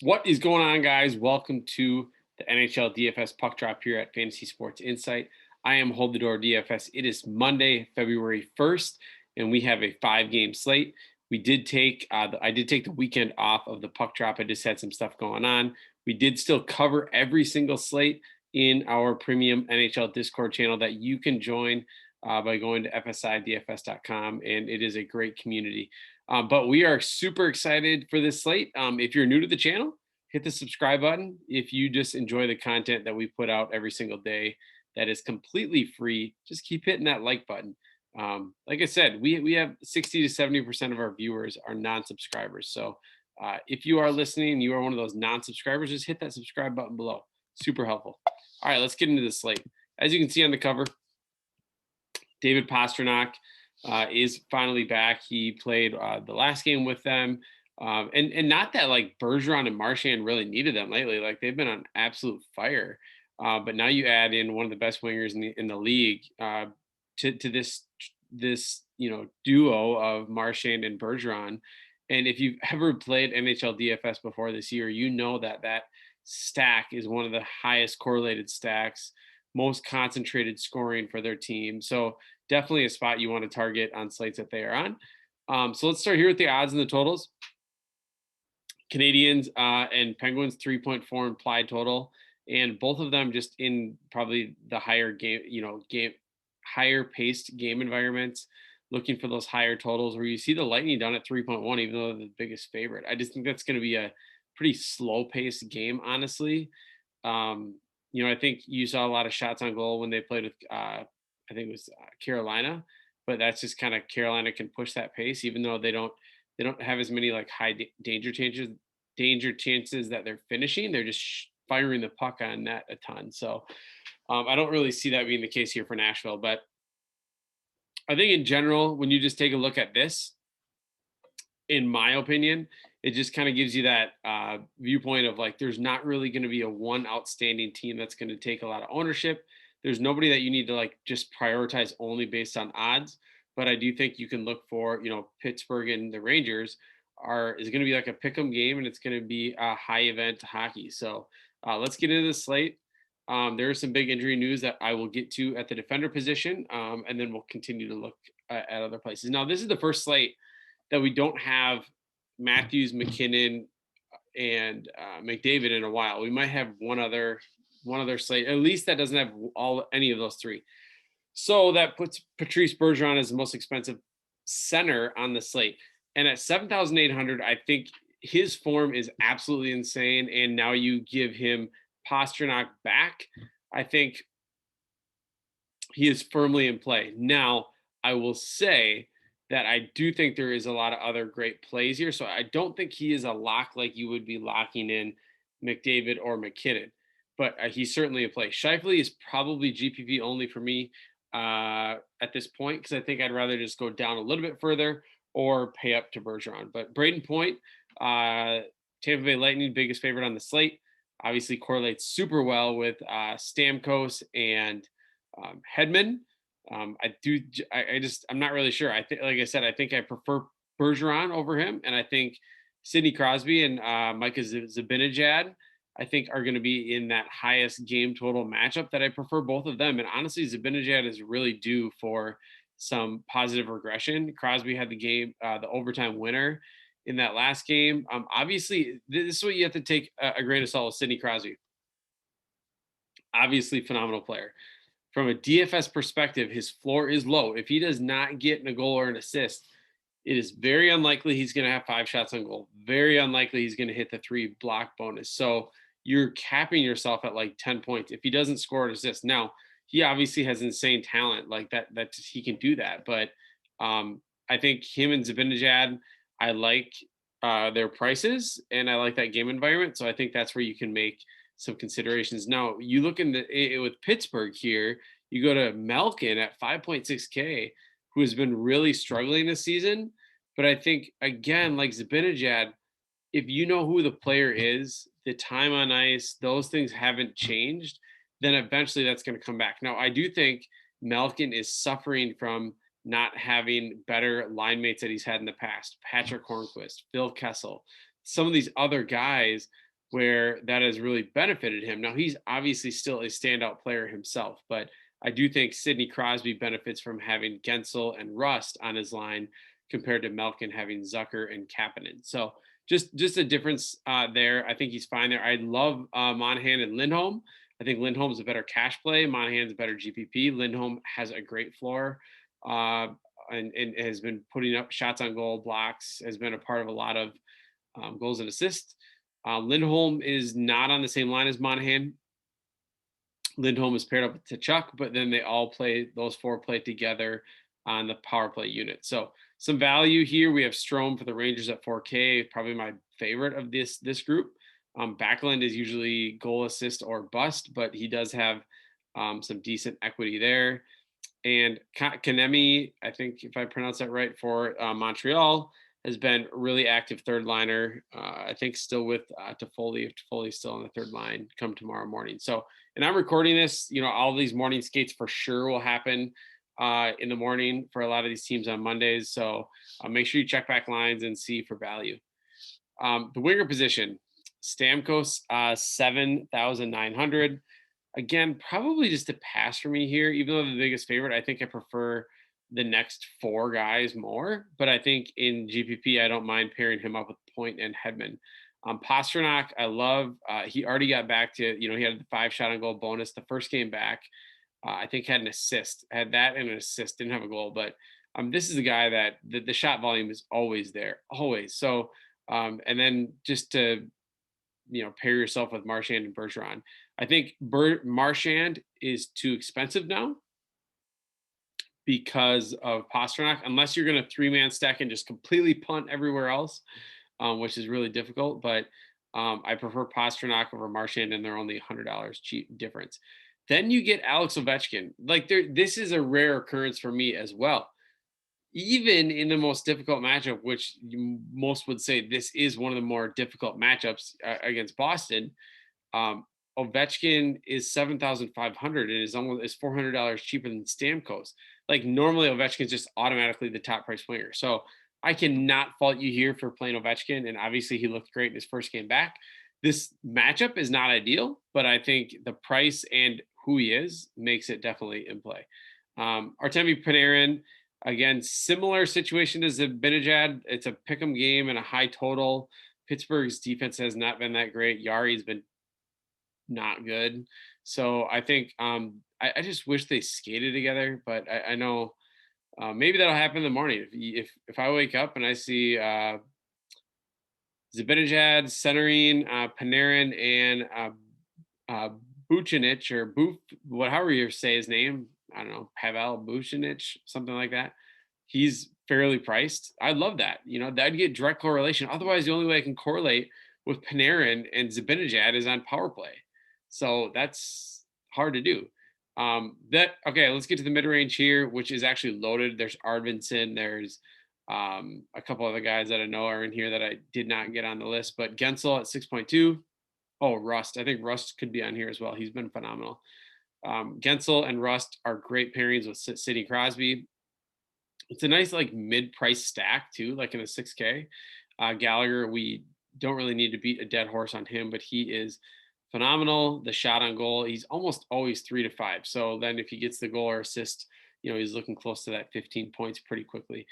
What is going on, guys? Welcome to the NHL DFS puck drop here at Fantasy Sports Insight. I am Hold the Door DFS. It is Monday, February 1st, and we have a 5-game slate. I did take the weekend off of the puck drop. I just had some stuff going on. We did still cover every single slate in our premium NHL Discord channel that you can join by going to fsidfs.com, and it is a great community. But we are super excited for this slate. If you're new to the channel, hit the subscribe button. If you just enjoy the content that we put out every single day, that is completely free, just keep hitting that like button. Like I said, we have 60 to 70% of our viewers are non-subscribers. So if you are listening, you are one of those non-subscribers, just hit that subscribe button below. Super helpful. All right, let's get into the slate. As you can see on the cover, David Pastrnak is finally back. He played the last game with them. And not that like Bergeron and Marchand really needed them lately. Like they've been on absolute fire. But now you add in one of the best wingers in the league to this duo of Marchand and Bergeron. And if you've ever played NHL DFS before this year, you know that stack is one of the highest correlated stacks, most concentrated scoring for their team. So definitely a spot you want to target on slates that they are on. So let's start here with the odds and the totals. Canadians and Penguins 3.4 implied total, and both of them just in probably the higher higher paced game environments, looking for those higher totals where you see the Lightning down at 3.1, even though they're the biggest favorite. I just think that's going to be a pretty slow paced game, honestly. I think you saw a lot of shots on goal when they played with, I think it was Carolina, but that's just kind of Carolina can push that pace, even though they don't have as many like high danger chances that they're finishing. They're just firing the puck on net a ton. So I don't really see that being the case here for Nashville. But I think in general, when you just take a look at this, in my opinion, it just kind of gives you that viewpoint of like, there's not really going to be a one outstanding team that's going to take a lot of ownership. There's nobody that you need to like just prioritize only based on odds. But I do think you can look for, Pittsburgh and the Rangers is going to be like a pick'em game, and it's going to be a high event hockey. So let's get into the slate. There is some big injury news that I will get to at the defender position, and then we'll continue to look at other places. Now, this is the first slate that we don't have Matthews, McKinnon, and McDavid in a while. We might have one other slate, at least that doesn't have any of those three. So that puts Patrice Bergeron as the most expensive center on the slate. And at 7,800, I think his form is absolutely insane. And now you give him Pastrnak back, I think he is firmly in play. Now, I will say that I do think there is a lot of other great plays here. So I don't think he is a lock like you would be locking in McDavid or McKinnon. But he's certainly a play. Scheifele is probably GPP only for me at this point, because I think I'd rather just go down a little bit further or pay up to Bergeron. But Braden Point, Tampa Bay Lightning, biggest favorite on the slate, obviously correlates super well with Stamkos and Hedman. I'm not really sure. I think, like I said, I think I prefer Bergeron over him, and I think Sidney Crosby and Micah Zibanejad, I think, are going to be in that highest game total matchup that I prefer both of them. And honestly, Zibanejad is really due for some positive regression. Crosby had the overtime winner in that last game. Obviously, this is what you have to take a grain of salt with Sidney Crosby. Obviously, phenomenal player. From a DFS perspective, his floor is low. If he does not get a goal or an assist, it is very unlikely he's going to have 5 shots on goal. Very unlikely he's going to hit the 3 block bonus. So you're capping yourself at like 10 points if he doesn't score an assist. Now, he obviously has insane talent like that he can do that. But I think him and Zibanejad, I like their prices, and I like that game environment. So I think that's where you can make some considerations. Now, you look with Pittsburgh here, you go to Malkin at 5.6K, who has been really struggling this season. But I think, again, like Zibanejad, if you know who the player is, the time on ice, those things haven't changed, then eventually that's going to come back. Now, I do think Malkin is suffering from not having better line mates that he's had in the past. Patrick Hornquist, Phil Kessel, some of these other guys where that has really benefited him. Now, he's obviously still a standout player himself, but I do think Sidney Crosby benefits from having Gensel and Rust on his line compared to Malkin having Zucker and Kapanen. So just a difference there. I think he's fine there. I love Monahan and Lindholm. I think Lindholm's a better cash play. Monahan's a better GPP. Lindholm has a great floor and has been putting up shots on goal, blocks, has been a part of a lot of goals and assists. Lindholm is not on the same line as Monahan. Lindholm is paired up to Chuck, but then they all play, those four play together on the power play unit. So some value here. We have Strome for the Rangers at 4K, probably my favorite of this group. Backlund is usually goal, assist, or bust, but he does have some decent equity there. And Kanemi, I think if I pronounce that right, for Montreal, has been really active third liner. I think still with Toffoli, if Toffoli's still on the third line come tomorrow morning. So, and I'm recording this, all these morning skates for sure will happen in the morning for a lot of these teams on Mondays. So make sure you check back lines and see for value. The winger position, Stamkos, 7,900. Again, probably just a pass for me here, even though the biggest favorite. I think I prefer the next four guys more, but I think in GPP, I don't mind pairing him up with Point and Hedman. Pastrnak, I love. He already got back to, he had the 5 shot on goal bonus the first game back. I think had an assist, had that and an assist, didn't have a goal, but this is a guy that the shot volume is always there, always. So, and then just to, pair yourself with Marchand and Bergeron. I think Marchand is too expensive now because of Pastrnak, unless you're going to 3-man stack and just completely punt everywhere else, which is really difficult. But I prefer Pastrnak over Marchand, and they're only $100 cheap difference. Then you get Alex Ovechkin. This is a rare occurrence for me as well. Even in the most difficult matchup, which most would say this is one of the more difficult matchups against Boston, Ovechkin is 7,500 and is $400 cheaper than Stamkos. Like normally Ovechkin is just automatically the top price winger. So I cannot fault you here for playing Ovechkin. And obviously he looked great in his first game back. This matchup is not ideal, but I think the price and who he is makes it definitely in play. Artemi Panerai, again, similar situation as Zibanejad. It's a pick'em game and a high total. Pittsburgh's defense has not been that great. Yari's been not good. So I think I just wish they skated together, but I know maybe that'll happen in the morning. If I wake up and I see Zibanejad centering Panarin and Buchnich or however you say his name, I don't know, Pavel Buchnich, something like that. He's fairly priced. I'd love that. That'd get direct correlation. Otherwise, the only way I can correlate with Panarin and Zibanejad is on power play. So that's hard to do. Okay, let's get to the mid-range here, which is actually loaded. There's Arvidsson. There's a couple other guys that I know are in here that I did not get on the list, but Gensel at 6.2. Oh, Rust. I think Rust could be on here as well. He's been phenomenal. Gensel and Rust are great pairings with Sidney Crosby. It's a nice mid-price stack too, like in a 6K. Gallagher, we don't really need to beat a dead horse on him, but he is phenomenal. The shot on goal, he's almost always 3 to 5. So then if he gets the goal or assist, he's looking close to that 15 points pretty quickly.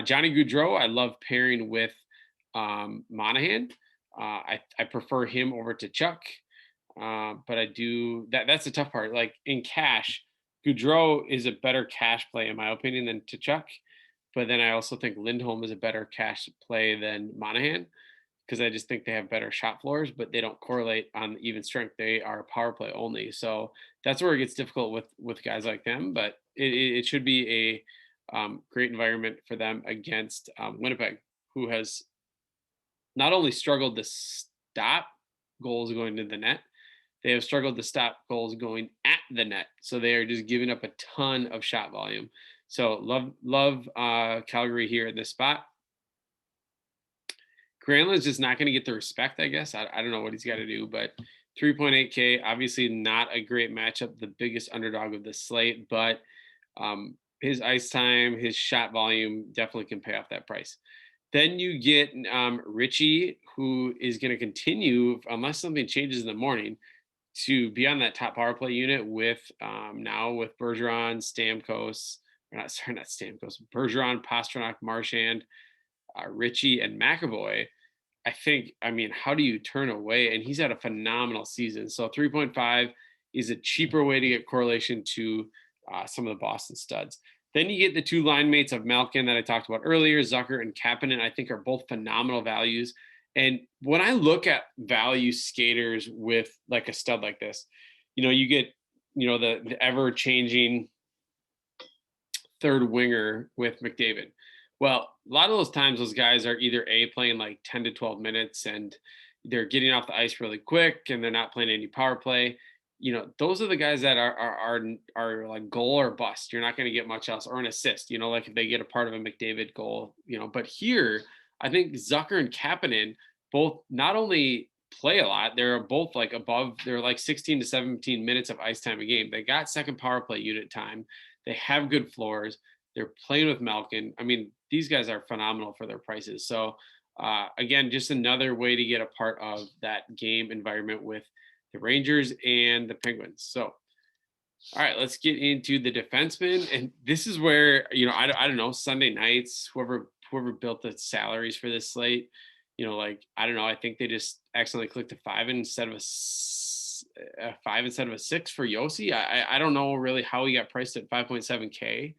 Johnny Goudreau, I love pairing with Monahan. I prefer him over to Chuck. But I do that's the tough part. Like in cash, Goudreau is a better cash play in my opinion than Tkachuk. But then I also think Lindholm is a better cash play than Monahan because I just think they have better shot floors, but they don't correlate on even strength. They are power play only. So that's where it gets difficult with guys like them. But it should be a great environment for them against Winnipeg, who has not only struggled to stop goals going to the net, they have struggled to stop goals going at the net. So they are just giving up a ton of shot volume. So love Calgary here in this spot. Granlund is just not going to get the respect, I guess. I don't know what he's got to do, but 3.8K, obviously not a great matchup, the biggest underdog of the slate, but his ice time, his shot volume definitely can pay off that price. Then you get Richie, who is going to continue, unless something changes in the morning, to be on that top power play unit with now with Bergeron, Stamkos, or not, sorry, not Stamkos, Bergeron, Pastrnak, Marchand, Richie, and McAvoy. I mean, how do you turn away? And he's had a phenomenal season. So 3.5 is a cheaper way to get correlation to some of the Boston studs. Then you get the two line mates of Malkin that I talked about earlier, Zucker and Kapanen, I think are both phenomenal values. And when I look at value skaters with like a stud like this, you get, the ever changing third winger with McDavid. Well, a lot of those times, those guys are either playing like 10 to 12 minutes and they're getting off the ice really quick and they're not playing any power play. Those are the guys that are like goal or bust. You're not going to get much else, or an assist, like if they get a part of a McDavid goal, but here I think Zucker and Kapanen both not only play a lot, they're both like they're like 16 to 17 minutes of ice time a game. They got second power play unit time. They have good floors. They're playing with Malkin. I mean, these guys are phenomenal for their prices. So again, just another way to get a part of that game environment with the Rangers and the Penguins. So, all right, let's get into the defenseman. And this is where, I don't know, Sunday nights, whoever built the salaries for this slate, I don't know, I think they just accidentally clicked a 5 instead of a 6 for Yossi. I don't know really how he got priced at 5.7K.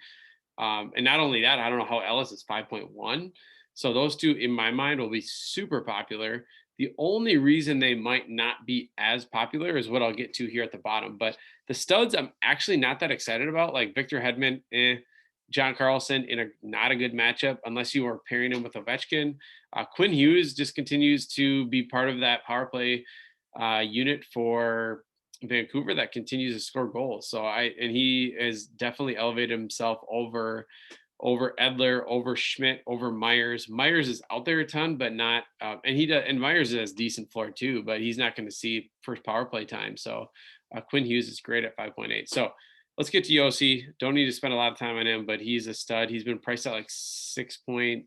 And not only that, I don't know how Ellis is 5.1. So those two, in my mind, will be super popular. The only reason they might not be as popular is what I'll get to here at the bottom. But the studs, I'm actually not that excited about, like Victor Hedman, John Carlson in not a good matchup unless you are pairing him with Ovechkin. Quinn Hughes just continues to be part of that power play unit for Vancouver that continues to score goals. So he has definitely elevated himself over Edler, over Schmidt, over Myers. Myers is out there a ton, but not, and Myers has decent floor too, but he's not going to see first power play time. So Quinn Hughes is great at 5.8. So let's get to Yossi. Don't need to spend a lot of time on him, but he's a stud. He's been priced at like 6.8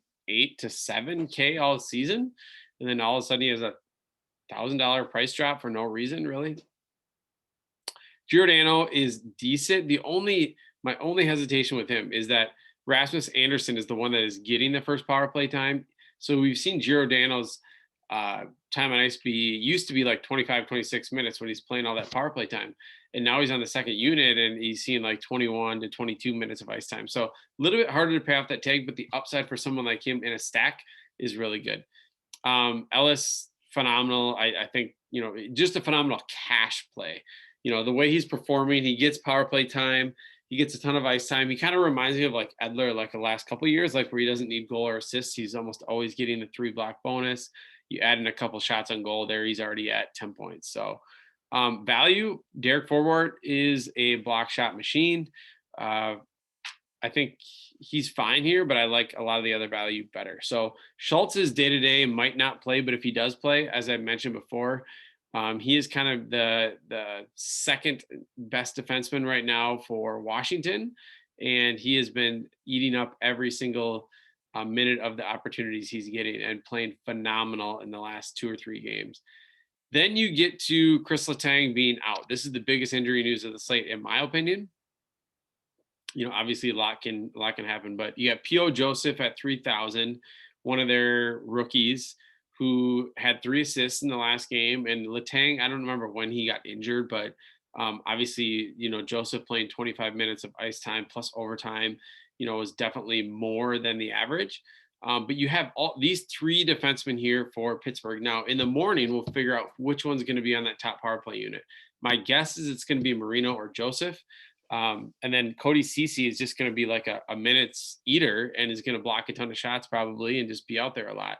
to 7K all season. And then all of a sudden he has a $1,000 price drop for no reason, really. Giordano is decent. My only hesitation with him is that Rasmus Anderson is the one that is getting the first power play time. So we've seen Giordano's time on ice used to be like 25, 26 minutes when he's playing all that power play time. And now he's on the second unit and he's seeing like 21 to 22 minutes of ice time. So a little bit harder to pay off that tag, but the upside for someone like him in a stack is really good. Ellis, phenomenal. I think, just a phenomenal cash play. The way he's performing, he gets power play time. He gets a ton of ice time. He kind of reminds me of like Edler, like the last couple of years, like where he doesn't need goal or assists. He's almost always getting the 3 block bonus. You add in a couple shots on goal there, he's already at 10 points. So value, Derek Forward is a block shot machine. I think he's fine here, but I like a lot of the other value better. So Schultz's day-to-day might not play, but if he does play, as I mentioned before, he is kind of the second best defenseman right now for Washington, and he has been eating up every single minute of the opportunities he's getting and playing phenomenal in the last 2 or 3 games. Then you get to Chris Letang being out. This is the biggest injury news of the slate, in my opinion. Obviously a lot can happen, but you have P.O. Joseph at 3,000, one of their rookies who had 3 assists in the last game. And Letang, I don't remember when he got injured, but obviously, Joseph playing 25 minutes of ice time plus overtime, was definitely more than the average. But you have all these 3 defensemen here for Pittsburgh. Now, in the morning, we'll figure out which one's going to be on that top power play unit. My guess is it's going to be Marino or Joseph. And then Cody Ceci is just going to be like a minutes eater and is going to block a ton of shots probably and just be out there a lot.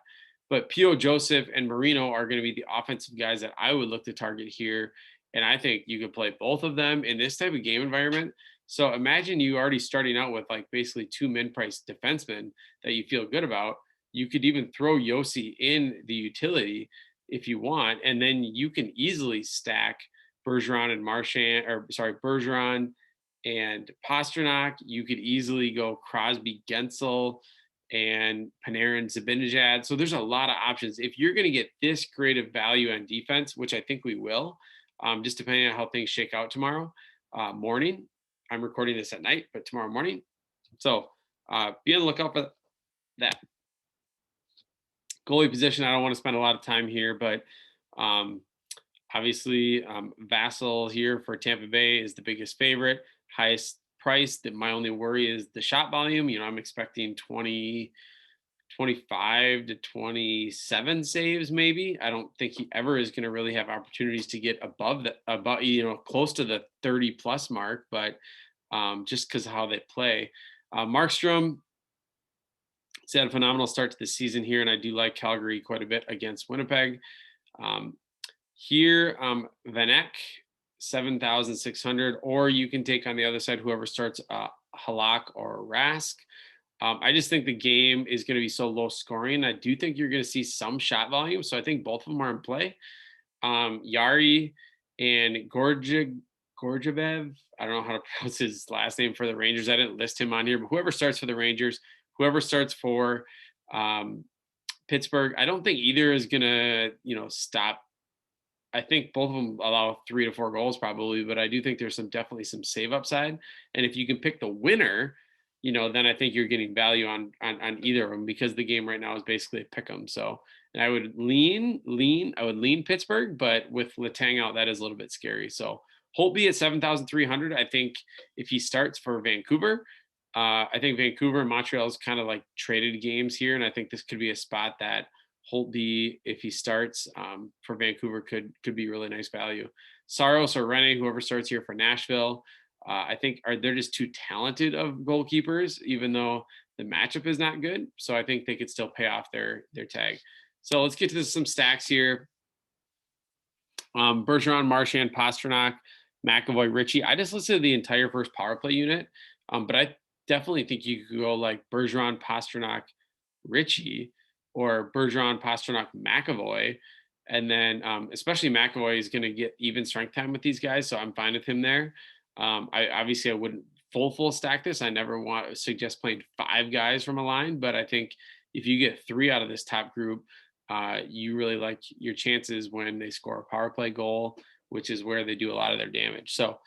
But P.O. Joseph and Marino are going to be the offensive guys that I would look to target here. And I think you could play both of them in this type of game environment. So imagine you already starting out with like basically 2 min-priced defensemen that you feel good about. You could even throw Yossi in the utility if you want. And then you can easily stack Bergeron and Pastrnak. You could easily go Crosby, Gensel, and Panarin, Zibanejad. So there's a lot of options. If you're going to get this great of value on defense, which I think we will, just depending on how things shake out tomorrow morning. I'm recording this at night, but tomorrow morning. So be on the lookout for that. Goalie position, I don't want to spend a lot of time here, but obviously Vassell here for Tampa Bay is the biggest favorite, highest price. That my only worry is the shot volume. I'm expecting 25 to 27 saves maybe. I don't think he ever is going to really have opportunities to get above close to the 30 plus mark, but just because of how they play. Markstrom, he's had a phenomenal start to the season here, and I do like Calgary quite a bit against Winnipeg. Here, Vanek, 7,600, or you can take on the other side whoever starts Halak or Rask. I just think the game is going to be so low scoring. I do think you're going to see some shot volume, so I think both of them are in play. Yari and Gorjabev, I don't know how to pronounce his last name for the Rangers. I didn't list him on here, but whoever starts for the Rangers, whoever starts for Pittsburgh, I don't think either is going to, stop. I think both of them allow 3 to 4 goals probably, but I do think there's definitely some save upside. And if you can pick the winner, then I think you're getting value on either of them, because the game right now is basically a pick 'em. So, and I would lean Pittsburgh, but with Letang out, that is a little bit scary. So Holtby at 7,300. I think if he starts for Vancouver, I think Vancouver and Montreal is kind of like traded games here. And I think this could be a spot that Holtby, if he starts for Vancouver, could be really nice value. Saros or Rene, whoever starts here for Nashville, I think they're just too talented of goalkeepers, even though the matchup is not good. So I think they could still pay off their tag. So let's get to some stacks here. Bergeron, Marchand, Pastrnak, McAvoy, Richie. I just listed the entire first power play unit, but I definitely think you could go like Bergeron, Pastrnak, Richie, or Bergeron, Pastrnak, McAvoy. And then especially McAvoy is going to get even strength time with these guys, so I'm fine with him there. I wouldn't full stack this. I never want to suggest playing 5 guys from a line, but I think if you get 3 out of this top group, you really like your chances when they score a power play goal, which is where they do a lot of their damage. So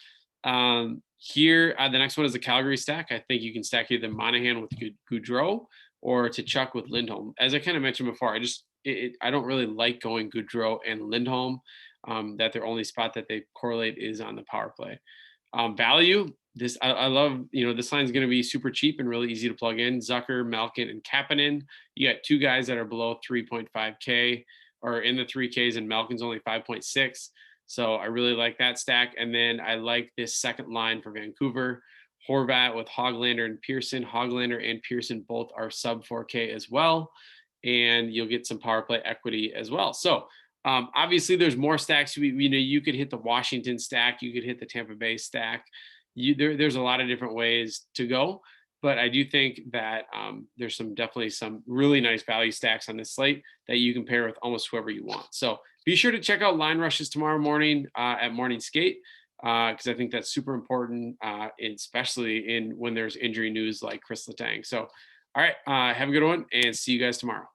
here, the next one is the Calgary stack. I think you can stack either Monahan with Goudreau or to Chuck with Lindholm. As I kind of mentioned before, I don't really like going Goudreau and Lindholm. That their only spot that they correlate is on the power play. Value, this I love, this line is going to be super cheap and really easy to plug in. Zucker, Malkin, and Kapanen. You got 2 guys that are below 3.5K or in the 3Ks, and Malkin's only 5.6. So I really like that stack. And then I like this second line for Vancouver. Horvat with Hoglander and Pearson. Hoglander and Pearson both are sub 4K as well. And you'll get some power play equity as well. So obviously there's more stacks. You could hit the Washington stack. You could hit the Tampa Bay stack. There's a lot of different ways to go. But I do think that there's definitely some really nice value stacks on this slate that you can pair with almost whoever you want. So be sure to check out line rushes tomorrow morning at morning skate, because I think that's super important, especially when there's injury news like Chris Letang. So, all right, have a good one and see you guys tomorrow.